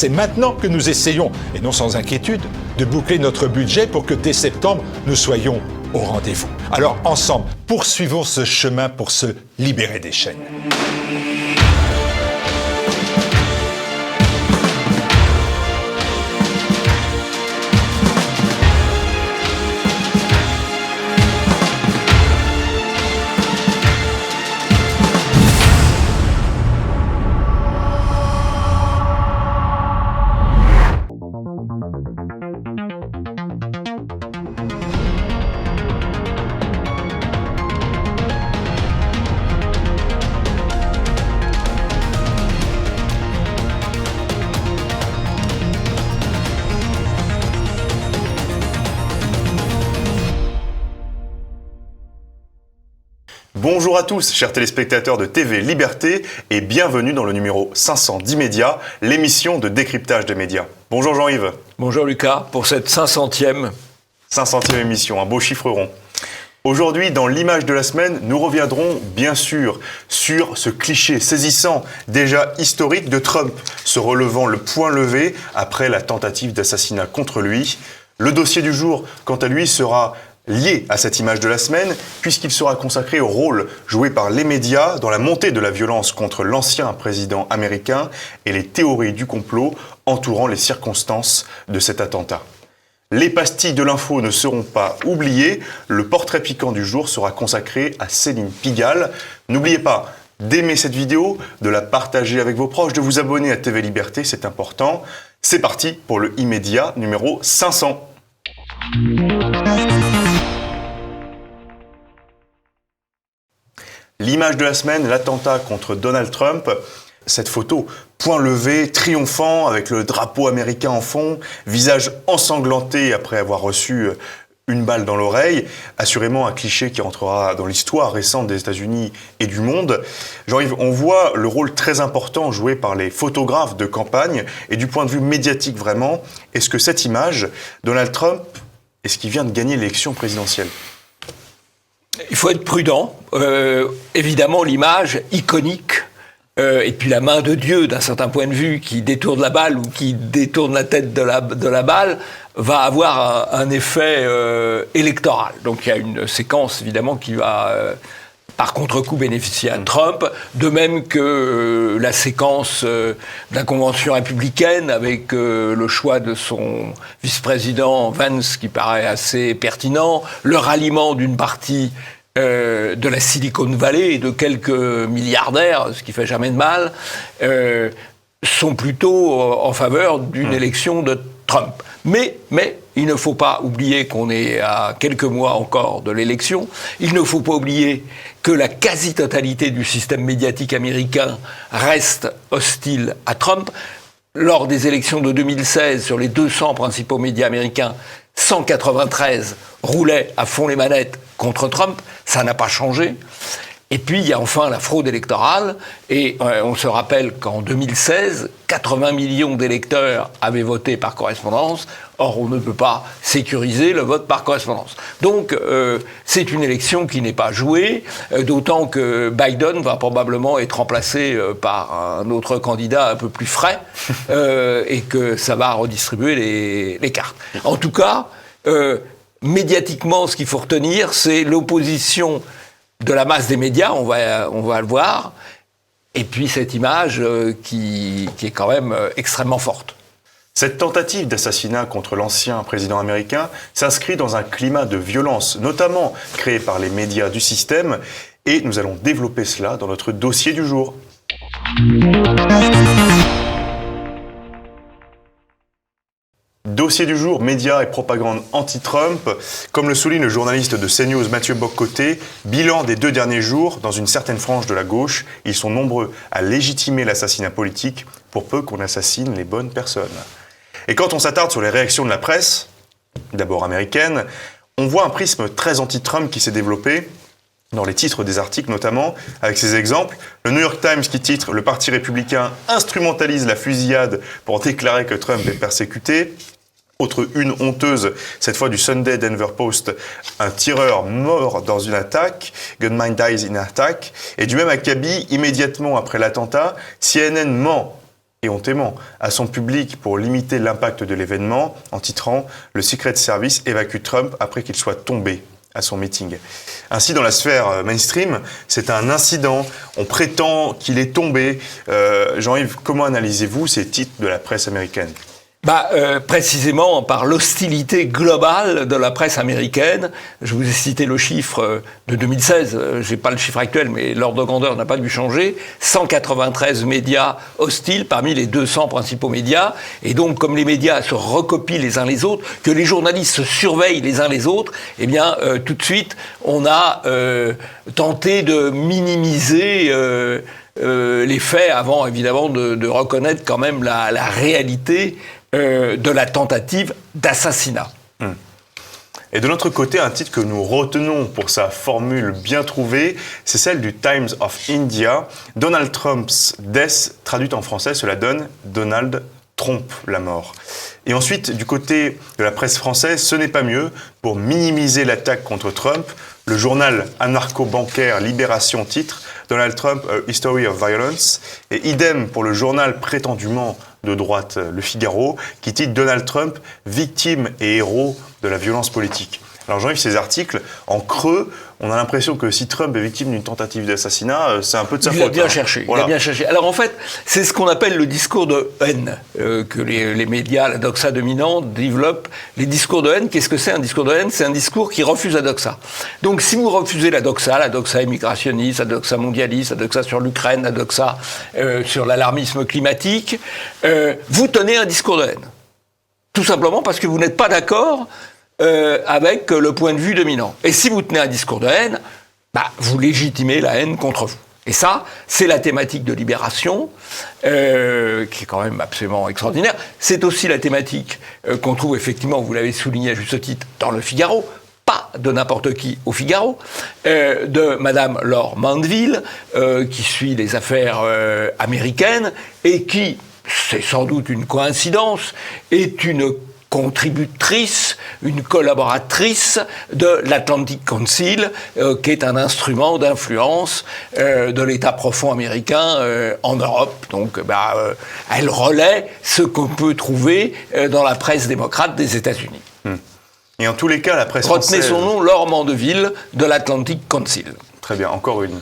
C'est maintenant que nous essayons, et non sans inquiétude, de boucler notre budget pour que dès septembre, nous soyons au rendez-vous. Alors ensemble, poursuivons ce chemin pour se libérer des chaînes. Bonjour à tous, chers téléspectateurs de TV Liberté, et bienvenue dans le numéro 510 Médias, l'émission de décryptage des médias. Bonjour Jean-Yves. Bonjour Lucas, pour cette 500e émission, un beau chiffre rond. Aujourd'hui, dans l'image de la semaine, nous reviendrons bien sûr sur ce cliché saisissant, déjà historique, de Trump se relevant le poing levé après la tentative d'assassinat contre lui. Le dossier du jour, quant à lui, sera lié à cette image de la semaine, puisqu'il sera consacré au rôle joué par les médias dans la montée de la violence contre l'ancien président américain et les théories du complot entourant les circonstances de cet attentat. Les pastilles de l'info ne seront pas oubliées. Le portrait piquant du jour sera consacré à Céline Pigalle. N'oubliez pas d'aimer cette vidéo, de la partager avec vos proches, de vous abonner à TV Liberté, c'est important. C'est parti pour le immédiat numéro 500. L'image de la semaine, l'attentat contre Donald Trump. Cette photo, poing levé, triomphant, avec le drapeau américain en fond, visage ensanglanté après avoir reçu une balle dans l'oreille. Assurément un cliché qui entrera dans l'histoire récente des États-Unis et du monde. Jean-Yves, on voit le rôle très important joué par les photographes de campagne et du point de vue médiatique vraiment. Est-ce que cette image, Donald Trump, est-ce qu'il vient de gagner l'élection présidentielle ? Il faut être prudent. Évidemment, l'image iconique, et puis la main de Dieu, d'un certain point de vue, qui détourne la balle ou qui détourne la tête de la balle, va avoir un effet électoral. Donc il y a une séquence, évidemment, qui va, par contre-coup, bénéficier à Trump, de même que la séquence de la convention républicaine, avec le choix de son vice-président Vance, qui paraît assez pertinent, le ralliement d'une partie de la Silicon Valley et de quelques milliardaires, ce qui fait jamais de mal, sont plutôt en faveur d'une élection de Trump. Mais il ne faut pas oublier qu'on est à quelques mois encore de l'élection. Il ne faut pas oublier que la quasi-totalité du système médiatique américain reste hostile à Trump. Lors des élections de 2016, sur les 200 principaux médias américains, 193 roulaient à fond les manettes contre Trump. Ça n'a pas changé. Et puis, il y a enfin la fraude électorale. Et on se rappelle qu'en 2016, 80 millions d'électeurs avaient voté par correspondance. Or, on ne peut pas sécuriser le vote par correspondance. Donc, c'est une élection qui n'est pas jouée, d'autant que Biden va probablement être remplacé par un autre candidat un peu plus frais, et que ça va redistribuer les cartes. En tout cas, médiatiquement, ce qu'il faut retenir, c'est l'opposition de la masse des médias, on va le voir, et puis cette image qui est quand même extrêmement forte. Cette tentative d'assassinat contre l'ancien président américain s'inscrit dans un climat de violence, notamment créé par les médias du système, et nous allons développer cela dans notre dossier du jour. Dossier du jour, médias et propagande anti-Trump. Comme le souligne le journaliste de CNews Mathieu Bock-Côté, bilan des 2 derniers jours, dans une certaine frange de la gauche, ils sont nombreux à légitimer l'assassinat politique pour peu qu'on assassine les bonnes personnes. Et quand on s'attarde sur les réactions de la presse, d'abord américaine, on voit un prisme très anti-Trump qui s'est développé, dans les titres des articles notamment, avec ces exemples. Le New York Times qui titre « Le Parti républicain instrumentalise la fusillade pour déclarer que Trump est persécuté ». Autre une honteuse, cette fois du Sunday Denver Post, un tireur mort dans une attaque, gunman dies in attack. Et du même acabit, immédiatement après l'attentat, CNN ment et hontément à son public pour limiter l'impact de l'événement en titrant « Le Secret Service évacue Trump après qu'il soit tombé » à son meeting. Ainsi, dans la sphère mainstream, c'est un incident. On prétend qu'il est tombé. Jean-Yves, comment analysez-vous ces titres de la presse américaine ? Précisément par l'hostilité globale de la presse américaine. Je vous ai cité le chiffre de 2016, j'ai pas le chiffre actuel, mais l'ordre de grandeur n'a pas dû changer. 193 médias hostiles parmi les 200 principaux médias. Et donc, comme les médias se recopient les uns les autres, que les journalistes se surveillent les uns les autres, eh bien, tout de suite, on a tenté de minimiser les faits avant, évidemment, de reconnaître quand même la réalité de la tentative d'assassinat. Et de notre côté, un titre que nous retenons pour sa formule bien trouvée, c'est celle du Times of India. Donald Trump's death, traduite en français, cela donne « Donald trompe la mort ». Et ensuite, du côté de la presse française, ce n'est pas mieux. Pour minimiser l'attaque contre Trump, le journal anarcho-bancaire Libération titre « Donald Trump, a History of Violence ». Et idem pour le journal prétendument de droite Le Figaro, qui titre « Donald Trump, victime et héros de la violence politique ». Alors Jean-Yves, ces articles, en creux, on a l'impression que si Trump est victime d'une tentative d'assassinat, c'est un peu de sa faute. Il a bien cherché, voilà. Il a bien cherché. Alors en fait, c'est ce qu'on appelle le discours de haine que les médias, la doxa dominante, développent. Les discours de haine, qu'est-ce que c'est un discours de haine ? C'est un discours qui refuse la doxa. Donc si vous refusez la doxa immigrationniste, la doxa mondialiste, la doxa sur l'Ukraine, la doxa sur l'alarmisme climatique, vous tenez un discours de haine. Tout simplement parce que vous n'êtes pas d'accord avec le point de vue dominant. Et si vous tenez un discours de haine, vous légitimez la haine contre vous. Et ça, c'est la thématique de Libération, qui est quand même absolument extraordinaire. C'est aussi la thématique qu'on trouve effectivement, vous l'avez souligné à juste titre, dans Le Figaro, pas de n'importe qui au Figaro, de Madame Laure Mandeville, qui suit les affaires américaines, et qui, c'est sans doute une coïncidence, est une contributrice, une collaboratrice de l'Atlantic Council, qui est un instrument d'influence de l'État profond américain en Europe. Donc, elle relaie ce qu'on peut trouver dans la presse démocrate des États-Unis. Et en tous les cas, la presse Retenez française... son nom, Laure Mandeville, de l'Atlantic Council. Très bien, encore une.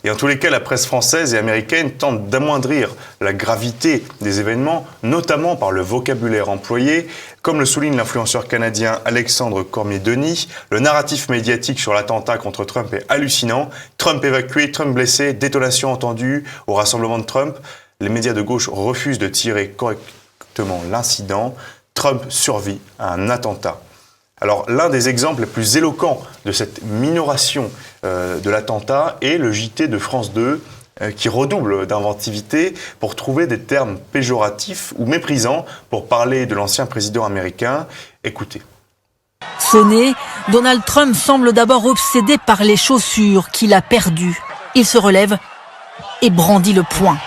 Et en tous les cas, la presse française et américaine tente d'amoindrir la gravité des événements, notamment par le vocabulaire employé. Comme le souligne l'influenceur canadien Alexandre Cormier-Denis, le narratif médiatique sur l'attentat contre Trump est hallucinant. Trump évacué, Trump blessé, détonation entendue au rassemblement de Trump. Les médias de gauche refusent de tirer correctement l'incident. Trump survit à un attentat. Alors, l'un des exemples les plus éloquents de cette minoration de l'attentat est le JT de France 2, qui redouble d'inventivité pour trouver des termes péjoratifs ou méprisants pour parler de l'ancien président américain. Écoutez. Sonné, Donald Trump semble d'abord obsédé par les chaussures qu'il a perdues. Il se relève et brandit le poing.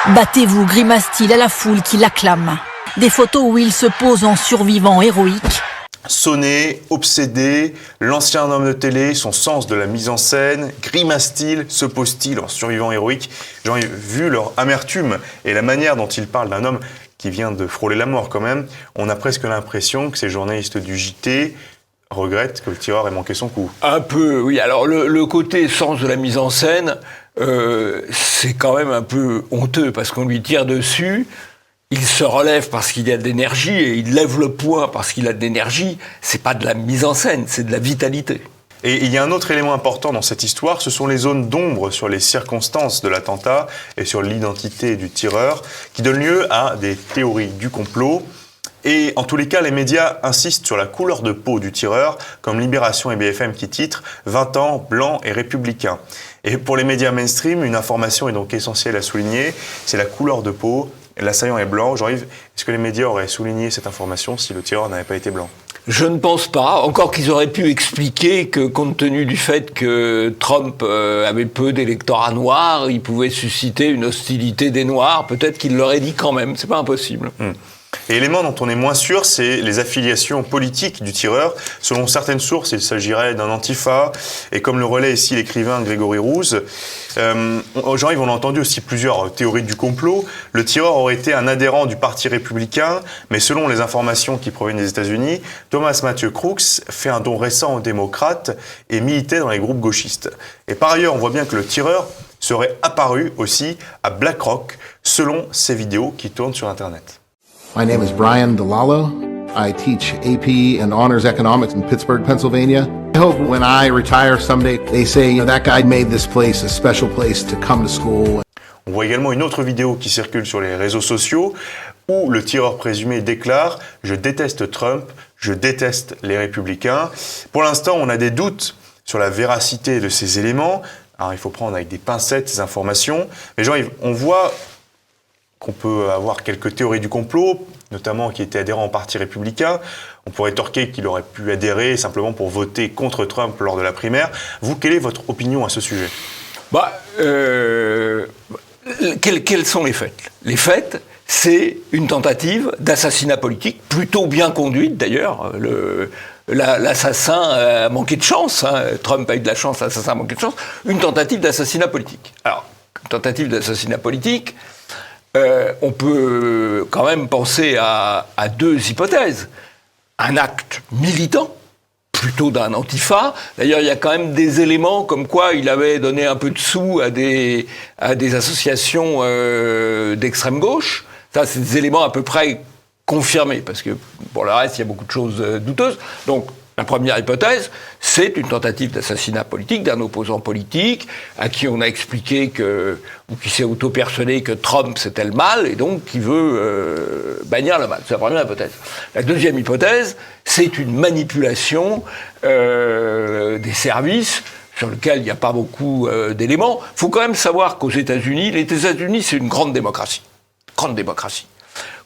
Battez-vous, grimace-t-il à la foule qui l'acclame. Des photos où il se pose en survivant héroïque. Sonné, obsédé, l'ancien homme de télé, son sens de la mise en scène, grimace-t-il, se pose-t-il en survivant héroïque. J'en ai vu leur amertume et la manière dont ils parlent d'un homme qui vient de frôler la mort quand même. On a presque l'impression que ces journalistes du JT regrettent que le tireur ait manqué son coup. Un peu, oui. Alors le côté sens de la mise en scène, c'est quand même un peu honteux parce qu'on lui tire dessus. Il se relève parce qu'il y a de l'énergie et il lève le poing parce qu'il a de l'énergie. C'est pas de la mise en scène, c'est de la vitalité. Et il y a un autre élément important dans cette histoire, ce sont les zones d'ombre sur les circonstances de l'attentat et sur l'identité du tireur, qui donnent lieu à des théories du complot. Et en tous les cas, les médias insistent sur la couleur de peau du tireur, comme Libération et BFM qui titrent « 20 ans, blanc et républicain ». Et pour les médias mainstream, une information est donc essentielle à souligner, c'est la couleur de peau. L'assaillant est blanc. Jean-Yves, est-ce que les médias auraient souligné cette information si le tireur n'avait pas été blanc ? Je ne pense pas. Encore qu'ils auraient pu expliquer que, compte tenu du fait que Trump avait peu d'électorats noirs, il pouvait susciter une hostilité des Noirs. Peut-être qu'il l'aurait dit quand même. C'est pas impossible. Et l'élément dont on est moins sûr, c'est les affiliations politiques du tireur. Selon certaines sources, il s'agirait d'un antifa. Et comme le relaie ici l'écrivain Grégory Rouse, Jean-Yves, on a entendu aussi plusieurs théories du complot. Le tireur aurait été un adhérent du Parti républicain, mais selon les informations qui proviennent des États-Unis, Thomas Matthew Crooks fait un don récent aux démocrates et militait dans les groupes gauchistes. Et par ailleurs, on voit bien que le tireur serait apparu aussi à BlackRock, selon ces vidéos qui tournent sur Internet. My name is Brian DeLallo. I teach AP and Honors Economics in Pittsburgh, Pennsylvania. I hope when I retire someday, they say, you know, that guy made this place a special place to come to school. On voit également une autre vidéo qui circule sur les réseaux sociaux où le tireur présumé déclare « Je déteste Trump, je déteste les républicains ». Pour l'instant, on a des doutes sur la véracité de ces éléments. Alors, il faut prendre avec des pincettes ces informations. Mais Jean-Yves, on voit qu'on peut avoir quelques théories du complot, notamment qui était adhérent au Parti républicain. On pourrait torquer qu'il aurait pu adhérer simplement pour voter contre Trump lors de la primaire. Vous, quelle est votre opinion à ce sujet ? Quels sont les faits ? Les faits, c'est une tentative d'assassinat politique, plutôt bien conduite d'ailleurs. L'assassin a manqué de chance, hein. Trump a eu de la chance, l'assassin a manqué de chance. Une tentative d'assassinat politique. Alors, une tentative d'assassinat politique, on peut quand même penser à deux hypothèses. Un acte militant, plutôt d'un antifa. D'ailleurs, il y a quand même des éléments comme quoi il avait donné un peu de sous à des associations d'extrême gauche. Ça, c'est des éléments à peu près confirmés, parce que pour le reste, il y a beaucoup de choses douteuses. Donc, la première hypothèse, c'est une tentative d'assassinat politique d'un opposant politique à qui on a expliqué ou qui s'est auto-persuadé que Trump c'était le mal et donc qui veut bannir le mal. C'est la première hypothèse. La deuxième hypothèse, c'est une manipulation des services sur lequel il n'y a pas beaucoup d'éléments. Il faut quand même savoir qu'aux États-Unis, les États-Unis, c'est une grande démocratie. Grande démocratie.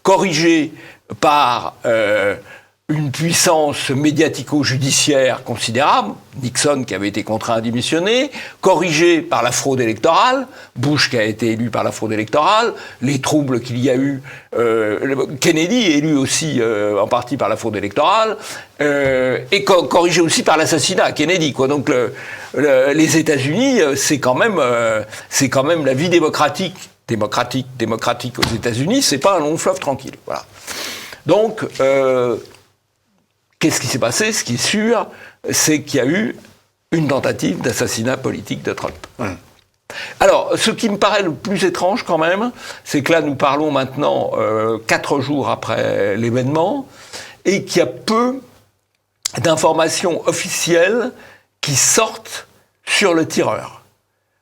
Corrigée par une puissance médiatico-judiciaire considérable, Nixon qui avait été contraint à démissionner, corrigé par la fraude électorale, Bush qui a été élu par la fraude électorale, les troubles qu'il y a eu, Kennedy élu aussi en partie par la fraude électorale, et corrigé aussi par l'assassinat Kennedy, quoi. Donc les États-Unis, c'est quand même la vie démocratique aux États-Unis, c'est pas un long fleuve tranquille, voilà. Donc qu'est-ce qui s'est passé ? Ce qui est sûr, c'est qu'il y a eu une tentative d'assassinat politique de Trump. Alors, ce qui me paraît le plus étrange quand même, c'est que là, nous parlons maintenant 4 jours après l'événement, et qu'il y a peu d'informations officielles qui sortent sur le tireur.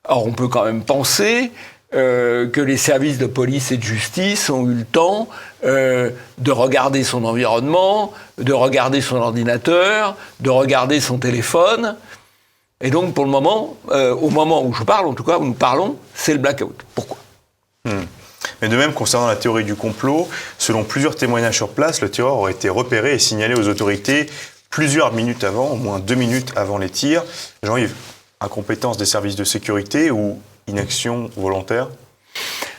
Alors, on peut quand même penser que les services de police et de justice ont eu le temps de regarder son environnement, de regarder son ordinateur, de regarder son téléphone. Et donc, pour le moment, au moment où je parle, en tout cas, où nous parlons, c'est le blackout. Pourquoi ? Mais de même, concernant la théorie du complot, selon plusieurs témoignages sur place, le tireur aurait été repéré et signalé aux autorités plusieurs minutes avant, au moins 2 minutes avant les tirs. Jean-Yves, incompétence des services de sécurité ou inaction volontaire ?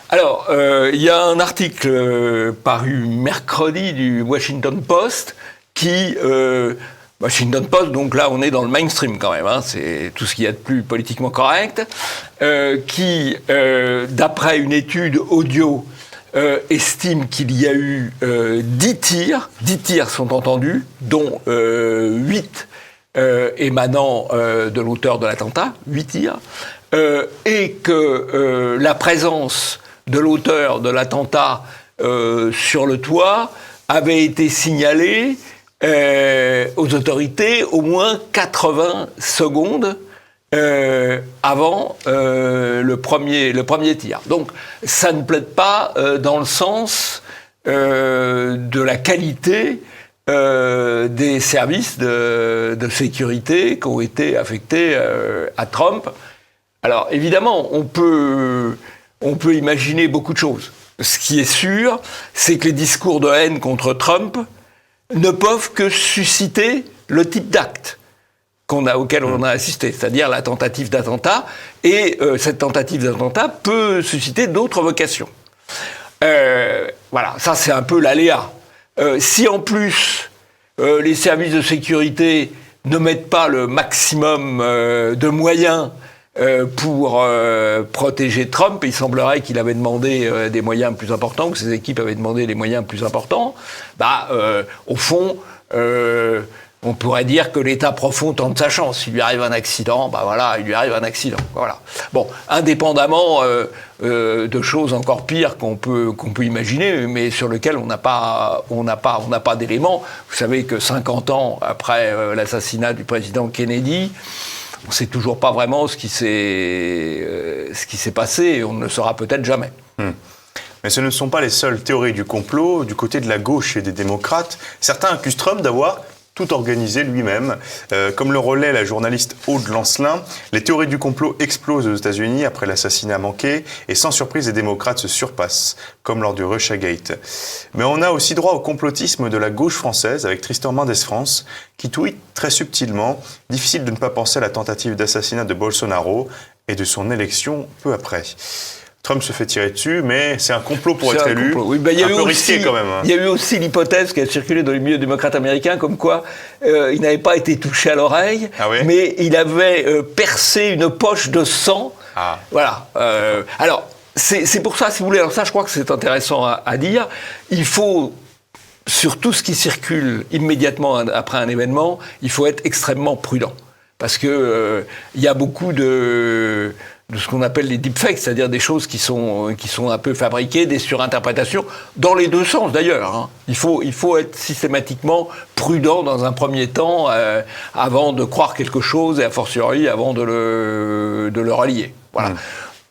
Alors, il y a un article paru mercredi du Washington Post qui... Washington Post, donc là on est dans le mainstream quand même, hein, c'est tout ce qu'il y a de plus politiquement correct, qui, d'après une étude audio, estime qu'il y a eu 10 tirs sont entendus, dont 8 émanant de l'auteur de l'attentat, 8 tirs, et que la présence de l'auteur de l'attentat sur le toit avait été signalée aux autorités au moins 80 secondes avant le premier tir. Donc ça ne plaide pas dans le sens de la qualité des services de sécurité qui ont été affectés à Trump. Alors évidemment, on peut imaginer beaucoup de choses. Ce qui est sûr, c'est que les discours de haine contre Trump ne peuvent que susciter le type d'acte auquel on a assisté, c'est-à-dire la tentative d'attentat, et cette tentative d'attentat peut susciter d'autres vocations. Voilà, ça c'est un peu l'aléa. Si en plus les services de sécurité ne mettent pas le maximum de moyens pour protéger Trump, il semblerait qu'il avait demandé des moyens plus importants, que ses équipes avaient demandé des moyens plus importants, au fond, on pourrait dire que l'État profond tente sa chance. S'il lui arrive un accident, il lui arrive un accident. Voilà. Bon, indépendamment de choses encore pires qu'on peut imaginer, mais sur lesquelles on n'a pas d'éléments. Vous savez que 50 ans après l'assassinat du président Kennedy, on ne sait toujours pas vraiment ce qui s'est passé, et on ne le saura peut-être jamais. Mais ce ne sont pas les seules théories du complot. Du côté de la gauche et des démocrates, certains accusent Trump d'avoir tout organisé lui-même. Comme le relaie la journaliste Aude Lancelin, les théories du complot explosent aux États-Unis après l'assassinat manqué, et sans surprise, les démocrates se surpassent, comme lors du Russiagate. Mais on a aussi droit au complotisme de la gauche française, avec Tristan Mendès France, qui tweet très subtilement « Difficile de ne pas penser à la tentative d'assassinat de Bolsonaro et de son élection peu après ». Trump se fait tirer dessus, mais c'est un complot pour être élu. Oui, un peu risqué quand même. Il y a eu aussi l'hypothèse qui a circulé dans les milieux démocrates américains, comme quoi il n'avait pas été touché à l'oreille, mais il avait percé une poche de sang. Voilà. Alors, c'est pour ça, si vous voulez, alors ça, je crois que c'est intéressant à dire. Il faut, sur tout ce qui circule immédiatement après un événement, il faut être extrêmement prudent. Parce que il y a beaucoup de ce qu'on appelle les deepfakes, c'est-à-dire des choses qui sont un peu fabriquées, des surinterprétations, dans les deux sens d'ailleurs. Il faut être systématiquement prudent dans un premier temps avant de croire quelque chose, et a fortiori avant de le relier. Voilà.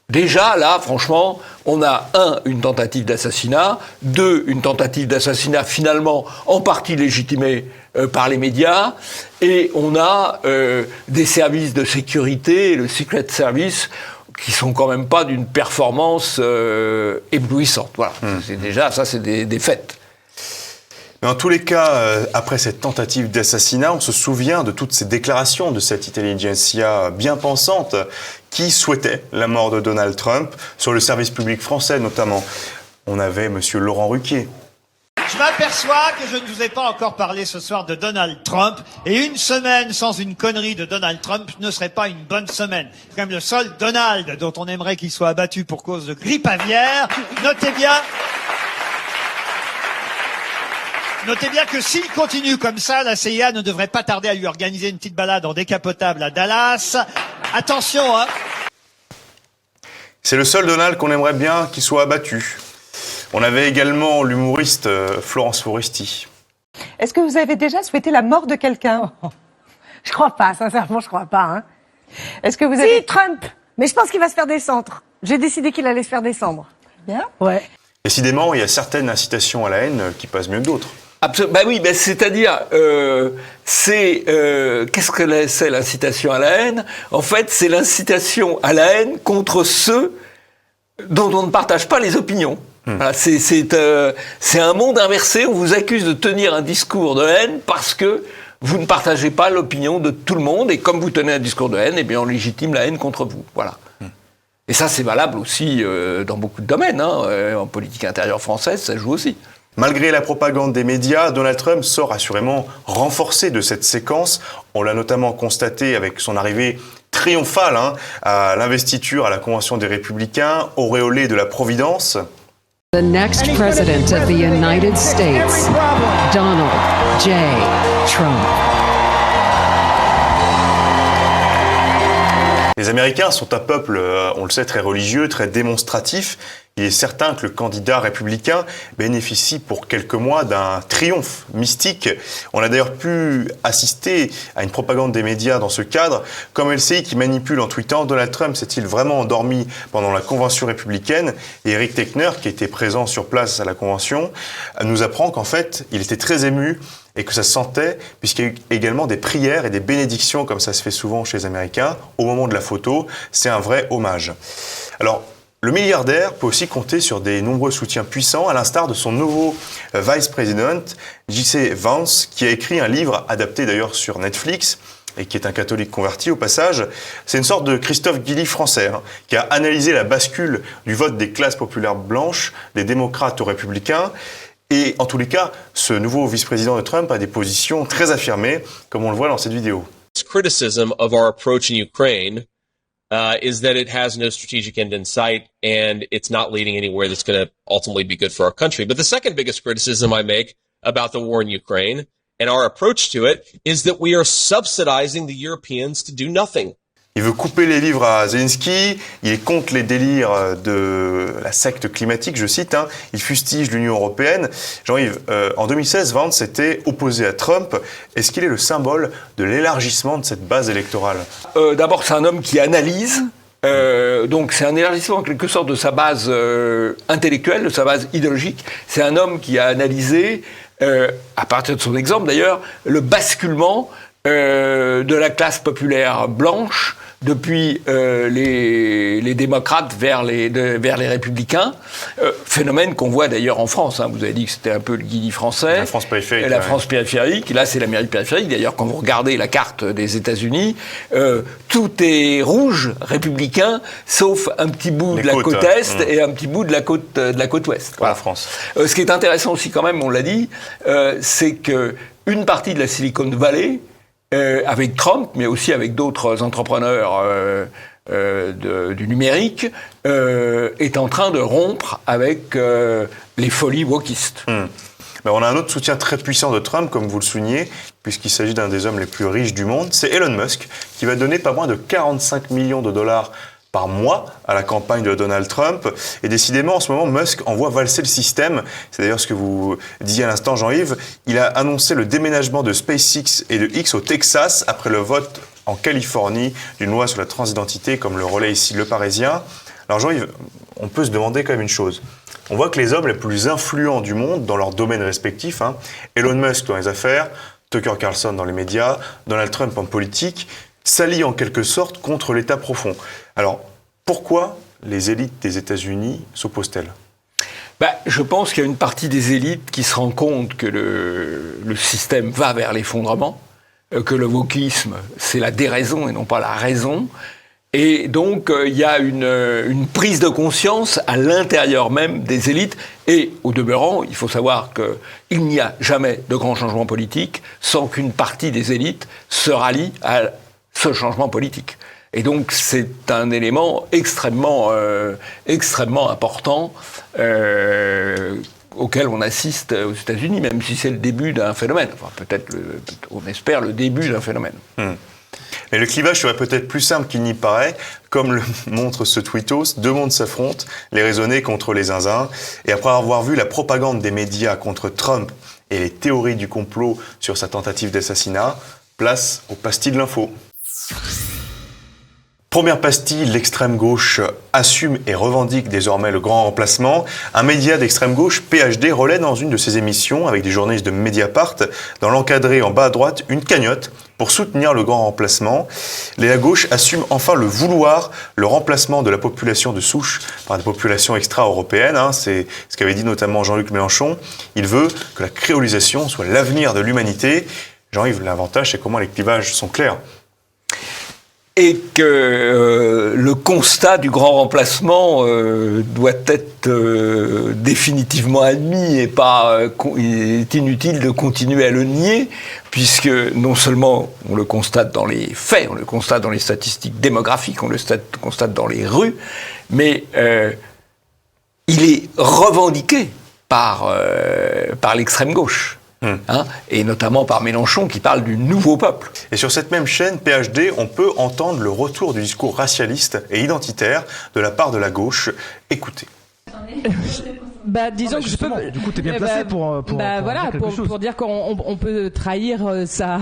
Déjà, là, franchement, on a une tentative d'assassinat, une tentative d'assassinat finalement en partie légitimée par les médias, et on a des services de sécurité, le Secret Service, qui sont quand même pas d'une performance éblouissante. Voilà, c'est déjà, ça c'est des faits. Mais en tous les cas, après cette tentative d'assassinat, on se souvient de toutes ces déclarations de cette intelligentsia bien pensante qui souhaitait la mort de Donald Trump, sur le service public français notamment. On avait M. Laurent Ruquier. Je m'aperçois que je ne vous ai pas encore parlé ce soir de Donald Trump, et une semaine sans une connerie de Donald Trump ne serait pas une bonne semaine. C'est quand même le seul Donald dont on aimerait qu'il soit abattu pour cause de grippe aviaire. Notez bien que s'il continue comme ça, la CIA ne devrait pas tarder à lui organiser une petite balade en décapotable à Dallas. Attention, hein. C'est le seul Donald qu'on aimerait bien qu'il soit abattu. On avait également l'humoriste Florence Foresti. Est-ce que vous avez déjà souhaité la mort de quelqu'un ? Je crois pas, sincèrement, je crois pas. Hein. Est-ce que vous avez... Si, Trump. Mais je pense qu'il va se faire descendre. J'ai décidé qu'il allait se faire descendre. Bien. Ouais. Décidément, il y a certaines incitations à la haine qui passent mieux que d'autres. C'est-à-dire, qu'est-ce que c'est l'incitation à la haine ? En fait, c'est l'incitation à la haine contre ceux dont on ne partage pas les opinions. Voilà, c'est un monde inversé. On vous accuse de tenir un discours de haine parce que vous ne partagez pas l'opinion de tout le monde, et comme vous tenez un discours de haine, eh bien on légitime la haine contre vous. Voilà. Et ça, c'est valable aussi dans beaucoup de domaines. En politique intérieure française, ça joue aussi. Malgré la propagande des médias, Donald Trump sort assurément renforcé de cette séquence. On l'a notamment constaté avec son arrivée triomphale à l'investiture à la Convention des Républicains, auréolé de la Providence. The next president of the United States, Donald J. Trump. Les Américains sont un peuple, on le sait, très religieux, très démonstratif. Il est certain que le candidat républicain bénéficie pour quelques mois d'un triomphe mystique. On a d'ailleurs pu assister à une propagande des médias dans ce cadre. Comme LCI qui manipule en tweetant « Donald Trump s'est-il vraiment endormi pendant la convention républicaine ?» Et Eric Techner, qui était présent sur place à la convention, nous apprend qu'en fait, il était très ému et que ça se sentait, puisqu'il y a eu également des prières et des bénédictions, comme ça se fait souvent chez les Américains, au moment de la photo. C'est un vrai hommage. Alors, le milliardaire peut aussi compter sur des nombreux soutiens puissants, à l'instar de son nouveau vice-président, J.C. Vance, qui a écrit un livre, adapté d'ailleurs sur Netflix, et qui est un catholique converti au passage. C'est une sorte de Christophe Guilly français, qui a analysé la bascule du vote des classes populaires blanches, des démocrates aux républicains. Et en tous les cas, ce nouveau vice-président de Trump a des positions très affirmées, comme on le voit dans cette vidéo. Criticism of our approach in Ukraine is that it has no strategic end in sight and it's not leading anywhere that's going to ultimately be good for our country. But the second biggest criticism I make about the war in Ukraine and our approach to it is that we are subsidizing the Europeans to do nothing. Il veut couper les livres à Zelensky, il est contre les délires de la secte climatique, je cite, hein. Il fustige l'Union européenne. Jean-Yves, en 2016, Vance s'était opposé à Trump. Est-ce qu'il est le symbole de l'élargissement de cette base électorale ? D'abord, c'est un homme qui analyse. Donc c'est un élargissement en quelque sorte de sa base intellectuelle, de sa base idéologique. C'est un homme qui a analysé, à partir de son exemple d'ailleurs, le basculement de la classe populaire blanche depuis les démocrates vers les républicains, phénomène qu'on voit d'ailleurs en France. Hein. Vous avez dit que c'était un peu le Guinea français. La France périphérique. La France périphérique. Là, c'est l'Amérique périphérique. D'ailleurs, quand vous regardez la carte des États-Unis, tout est rouge, républicain, sauf un petit bout de la côte est et un petit bout de la côte ouest. Voilà. La France. Ce qui est intéressant aussi, quand même, on l'a dit, c'est que une partie de la Silicon Valley, avec Trump, mais aussi avec d'autres entrepreneurs du numérique, est en train de rompre avec les folies wokistes. Ben, on a un autre soutien très puissant de Trump, comme vous le soulignez, puisqu'il s'agit d'un des hommes les plus riches du monde. C'est Elon Musk, qui va donner pas moins de 45 millions de dollars par mois à la campagne de Donald Trump. Et décidément, en ce moment, Musk envoie valser le système. C'est d'ailleurs ce que vous disiez à l'instant, Jean-Yves. Il a annoncé le déménagement de SpaceX et de X au Texas après le vote en Californie d'une loi sur la transidentité, comme le relaie ici Le Parisien. Alors Jean-Yves, on peut se demander quand même une chose. On voit que les hommes les plus influents du monde dans leurs domaines respectifs, hein, Elon Musk dans les affaires, Tucker Carlson dans les médias, Donald Trump en politique, s'allient en quelque sorte contre l'État profond. Alors, pourquoi les élites des États-Unis s'opposent-elles ? Je pense qu'il y a une partie des élites qui se rend compte que le système va vers l'effondrement, que le wokisme, c'est la déraison et non pas la raison. Et donc, il y a une prise de conscience à l'intérieur même des élites. Et au demeurant, il faut savoir qu'il n'y a jamais de grand changement politique sans qu'une partie des élites se rallie à ce changement politique. Et donc, c'est un élément extrêmement important auquel on assiste aux États-Unis, même si c'est le début d'un phénomène. Enfin, peut-être, on espère, le début d'un phénomène. Mais le clivage serait peut-être plus simple qu'il n'y paraît. Comme le montre ce tweetos, deux mondes s'affrontent, les raisonnés contre les zinzins. Et après avoir vu la propagande des médias contre Trump et les théories du complot sur sa tentative d'assassinat, place aux pastilles de l'info. Première pastille, l'extrême gauche assume et revendique désormais le grand remplacement. Un média d'extrême gauche, PhD, relaie dans une de ses émissions avec des journalistes de Mediapart, dans l'encadré en bas à droite, une cagnotte pour soutenir le grand remplacement. La gauche assume enfin le vouloir, le remplacement de la population de souche par des populations extra-européennes. C'est ce qu'avait dit notamment Jean-Luc Mélenchon. Il veut que la créolisation soit l'avenir de l'humanité. Jean-Yves, l'avantage, c'est comment les clivages sont clairs. Et que le constat du grand remplacement doit être définitivement admis et il est inutile de continuer à le nier, puisque non seulement on le constate dans les faits, on le constate dans les statistiques démographiques, on le constate dans les rues, mais il est revendiqué par l'extrême gauche. Et notamment par Mélenchon qui parle du nouveau peuple. Et sur cette même chaîne, PhD, on peut entendre le retour du discours racialiste et identitaire de la part de la gauche. Écoutez. Disons que je peux. Du coup, t'es bien placé pour dire qu'on peut trahir sa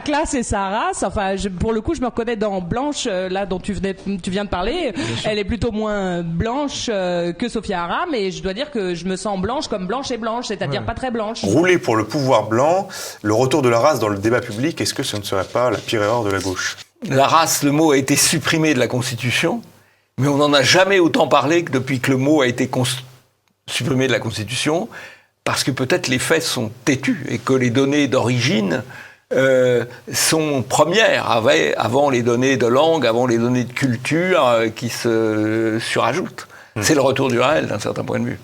classe et sa race. Enfin, pour le coup, je me reconnais dans Blanche, là dont tu viens de parler. Elle est plutôt moins blanche que Sophia Aram, et je dois dire que je me sens blanche comme blanche et blanche, c'est-à-dire pas très blanche. Rouler pour le pouvoir blanc, le retour de la race dans le débat public, est-ce que ce ne serait pas la pire erreur de la gauche ? La race, le mot a été supprimé de la Constitution, mais on n'en a jamais autant parlé que depuis que le mot a été supprimé de la Constitution, parce que peut-être les faits sont têtus et que les données d'origine sont premières avant les données de langue, avant les données de culture qui se surajoutent. C'est le retour du réel d'un certain point de vue.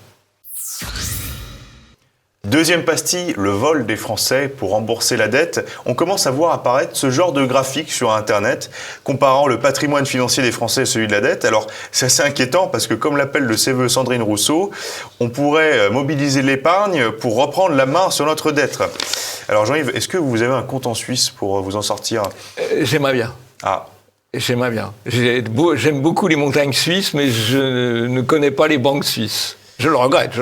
Deuxième pastille, le vol des Français pour rembourser la dette. On commence à voir apparaître ce genre de graphique sur Internet, comparant le patrimoine financier des Français et celui de la dette. Alors, c'est assez inquiétant parce que, comme l'appelle le CVE Sandrine Rousseau, on pourrait mobiliser l'épargne pour reprendre la main sur notre dette. Alors, Jean-Yves, est-ce que vous avez un compte en Suisse pour vous en sortir ? J'aimerais bien. Ah. J'aimerais bien. J'aime beaucoup les montagnes suisses, mais je ne connais pas les banques suisses. Je le regrette.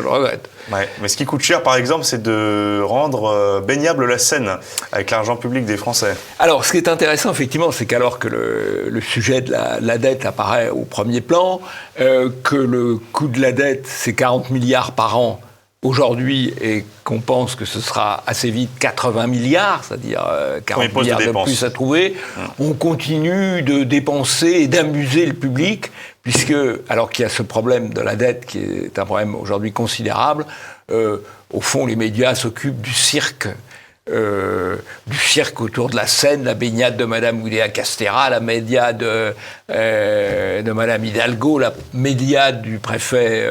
Ouais, mais ce qui coûte cher, par exemple, c'est de rendre baignable la Seine avec l'argent public des Français. Alors, ce qui est intéressant, effectivement, c'est qu'alors que le sujet de la dette apparaît au premier plan, que le coût de la dette, c'est 40 milliards par an aujourd'hui, et qu'on pense que ce sera assez vite 80 milliards, c'est-à-dire 40 milliards de plus à trouver, on continue de dépenser et d'amuser le public, puisque, alors qu'il y a ce problème de la dette, qui est un problème aujourd'hui considérable, au fond, les médias s'occupent du cirque autour de la Seine, la baignade de Madame Oudéa Castéra, la médiade de Madame Hidalgo, la médiade du préfet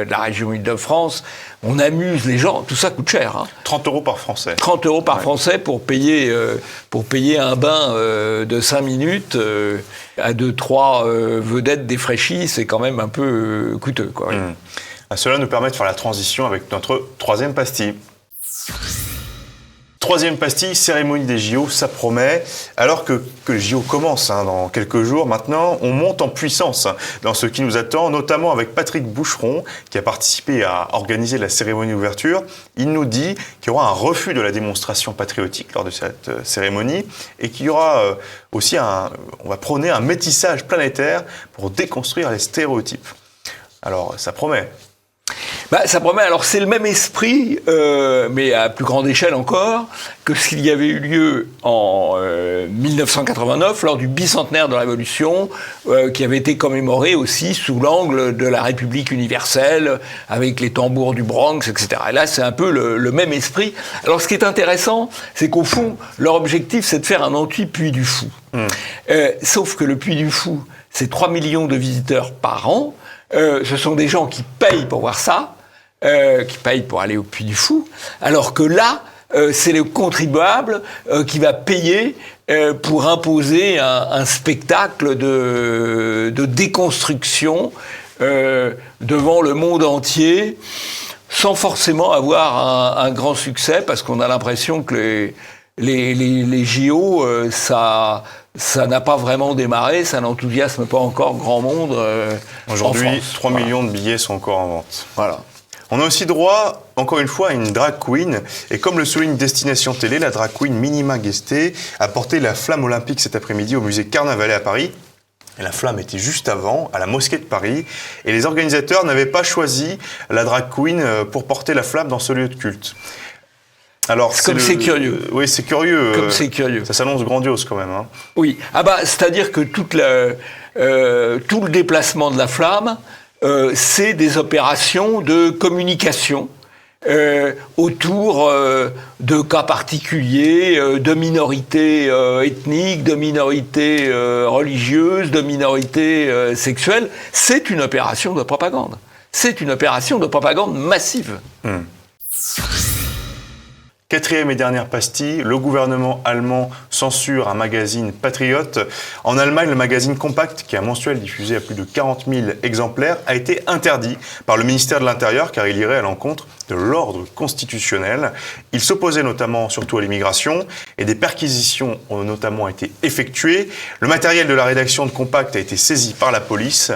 de la région Île-de-France. On amuse les gens, tout ça coûte cher. 30 € par Français. 30 € par Français pour payer un bain de 5 minutes à 2-3 vedettes défraîchies, c'est quand même un peu coûteux, quoi. Cela nous permet de faire la transition avec notre troisième pastille. Troisième pastille, cérémonie des JO, ça promet. Alors que les JO commencent dans quelques jours maintenant, on monte en puissance dans ce qui nous attend, notamment avec Patrick Boucheron, qui a participé à organiser la cérémonie d'ouverture. Il nous dit qu'il y aura un refus de la démonstration patriotique lors de cette cérémonie et qu'il y aura aussi on va prôner un métissage planétaire pour déconstruire les stéréotypes. Alors, ça promet. Ça promet. Alors c'est le même esprit, mais à plus grande échelle encore, que ce qu'il y avait eu lieu en 1989 lors du bicentenaire de la Révolution, qui avait été commémoré aussi sous l'angle de la République universelle, avec les tambours du Bronx, etc. Et là, c'est un peu le même esprit. Alors ce qui est intéressant, c'est qu'au fond, leur objectif, c'est de faire un anti-Puy du Fou. Sauf que le Puy du Fou, c'est 3 millions de visiteurs par an. Ce sont des gens qui payent pour voir ça, qui payent pour aller au Puy du Fou, alors que là, c'est le contribuable qui va payer pour imposer un spectacle de déconstruction devant le monde entier, sans forcément avoir un grand succès, parce qu'on a l'impression que les JO, ça n'a pas vraiment démarré, ça n'enthousiasme pas encore grand monde Aujourd'hui, 3 millions de billets sont encore en vente. Voilà. On a aussi droit, encore une fois, à une drag queen. Et comme le souligne Destination Télé, la drag queen Minima Guesté a porté la flamme olympique cet après-midi au musée Carnavalet à Paris. Et la flamme était juste avant, à la mosquée de Paris. Et les organisateurs n'avaient pas choisi la drag queen pour porter la flamme dans ce lieu de culte. Alors, c'est curieux. Oui, c'est curieux. Comme c'est curieux. Ça s'annonce grandiose quand même. Oui. C'est-à-dire que tout le déplacement de la flamme, c'est des opérations de communication autour de cas particuliers, de minorités ethniques, de minorités religieuses, de minorités sexuelles. C'est une opération de propagande. C'est une opération de propagande massive. Quatrième et dernière pastille, le gouvernement allemand censure un magazine patriote. En Allemagne, le magazine Compact, qui est un mensuel diffusé à plus de 40 000 exemplaires, a été interdit par le ministère de l'Intérieur car il irait à l'encontre de l'ordre constitutionnel. Il s'opposait notamment surtout à l'immigration et des perquisitions ont notamment été effectuées. Le matériel de la rédaction de Compact a été saisi par la police.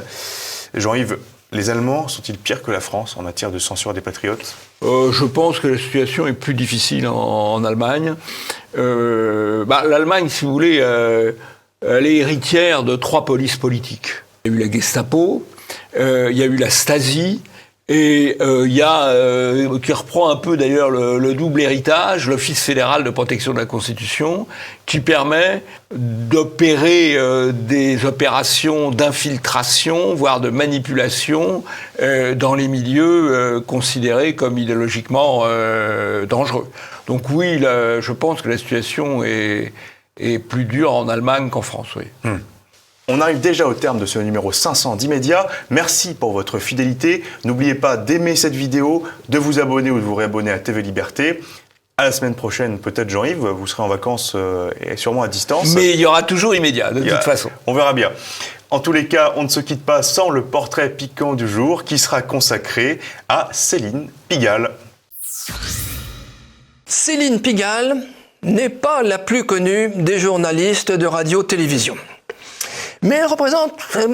Jean-Yves, les Allemands sont-ils pires que la France en matière de censure des patriotes ? Je pense que la situation est plus difficile en Allemagne. L'Allemagne, si vous voulez, elle est héritière de 3 polices politiques. Il y a eu la Gestapo, il y a eu la Stasi, et il y a, qui reprend un peu d'ailleurs le double héritage, l'Office fédéral de protection de la Constitution, qui permet d'opérer des opérations d'infiltration, voire de manipulation, dans les milieux considérés comme idéologiquement dangereux. Donc oui, je pense que la situation est plus dure en Allemagne qu'en France, oui. On arrive déjà au terme de ce numéro 500 d'Immédiat. Merci pour votre fidélité. N'oubliez pas d'aimer cette vidéo, de vous abonner ou de vous réabonner à TV Liberté. À la semaine prochaine, peut-être Jean-Yves, vous serez en vacances et sûrement à distance. Mais il y aura toujours Immédiat, de toute façon. On verra bien. En tous les cas, on ne se quitte pas sans le portrait piquant du jour qui sera consacré à Céline Pigalle. Céline Pigalle n'est pas la plus connue des journalistes de radio-télévision. Mais elle représente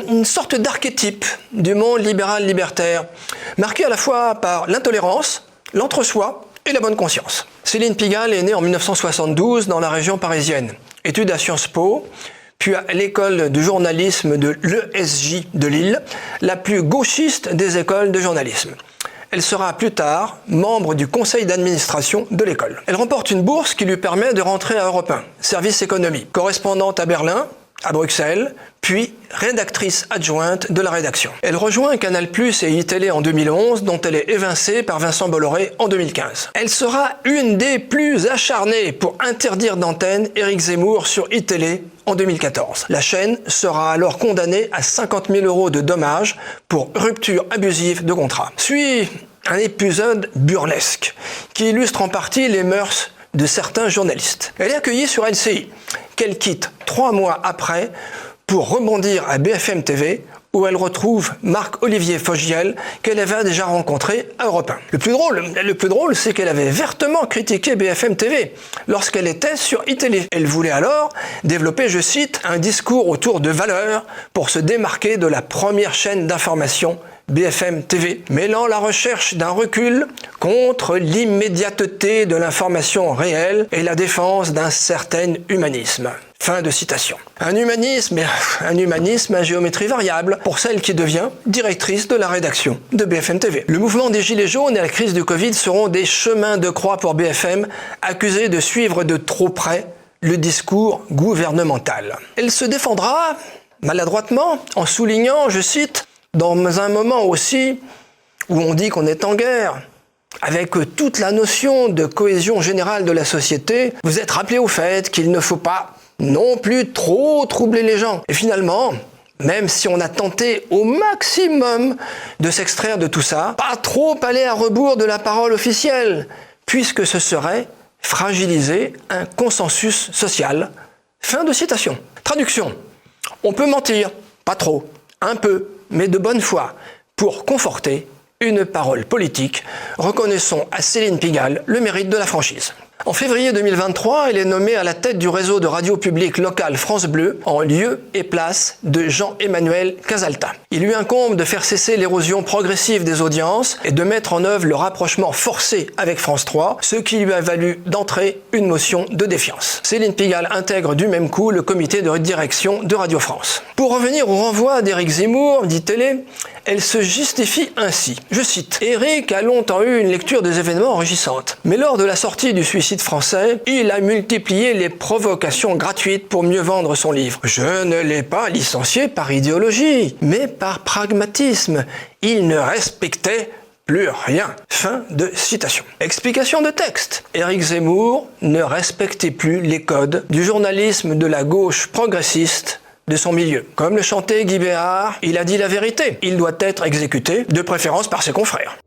une sorte d'archétype du monde libéral-libertaire, marqué à la fois par l'intolérance, l'entre-soi et la bonne conscience. Céline Pigalle est née en 1972 dans la région parisienne. Études à Sciences Po, puis à l'école de journalisme de l'ESJ de Lille, la plus gauchiste des écoles de journalisme. Elle sera plus tard membre du conseil d'administration de l'école. Elle remporte une bourse qui lui permet de rentrer à Europe 1, service économie, correspondante à Berlin, à Bruxelles, puis rédactrice adjointe de la rédaction. Elle rejoint Canal+ et iTélé en 2011, dont elle est évincée par Vincent Bolloré en 2015. Elle sera une des plus acharnées pour interdire d'antenne Éric Zemmour sur iTélé en 2014. La chaîne sera alors condamnée à 50 000 € de dommages pour rupture abusive de contrat. Suit un épisode burlesque qui illustre en partie les mœurs de certains journalistes. Elle est accueillie sur LCI, qu'elle quitte 3 mois après pour rebondir à BFM TV, où elle retrouve Marc-Olivier Fogiel, qu'elle avait déjà rencontré à Europe 1. Le plus drôle, c'est qu'elle avait vertement critiqué BFM TV lorsqu'elle était sur iTélé. Elle voulait alors développer, je cite, un discours autour de valeurs pour se démarquer de la première chaîne d'information BFM TV, mêlant la recherche d'un recul contre l'immédiateté de l'information réelle et la défense d'un certain humanisme. Fin de citation. Un humanisme à géométrie variable pour celle qui devient directrice de la rédaction de BFM TV. Le mouvement des Gilets jaunes et la crise du Covid seront des chemins de croix pour BFM, accusés de suivre de trop près le discours gouvernemental. Elle se défendra maladroitement en soulignant, je cite, dans un moment aussi où on dit qu'on est en guerre, avec toute la notion de cohésion générale de la société, vous êtes rappelé au fait qu'il ne faut pas non plus trop troubler les gens. Et finalement, même si on a tenté au maximum de s'extraire de tout ça, pas trop aller à rebours de la parole officielle, puisque ce serait fragiliser un consensus social. Fin de citation. Traduction. On peut mentir, pas trop, un peu, mais de bonne foi, pour conforter une parole politique. Reconnaissons à Céline Pigalle le mérite de la franchise. En février 2023, elle est nommée à la tête du réseau de radio publique locale France Bleu en lieu et place de Jean-Emmanuel Casalta. Il lui incombe de faire cesser l'érosion progressive des audiences et de mettre en œuvre le rapprochement forcé avec France 3, ce qui lui a valu d'entrée une motion de défiance. Céline Pigalle intègre du même coup le comité de direction de Radio France. Pour revenir au renvoi d'Éric Zemmour, dit Télé, elle se justifie ainsi. Je cite, « Éric a longtemps eu une lecture des événements enrichissante, mais lors de la sortie du suicide français, il a multiplié les provocations gratuites pour mieux vendre son livre. Je ne l'ai pas licencié par idéologie, mais par pragmatisme. Il ne respectait plus rien. » Fin de citation. Explication de texte. Éric Zemmour ne respectait plus les codes du journalisme de la gauche progressiste de son milieu. Comme le chantait Guy Béard, il a dit la vérité. Il doit être exécuté, de préférence par ses confrères.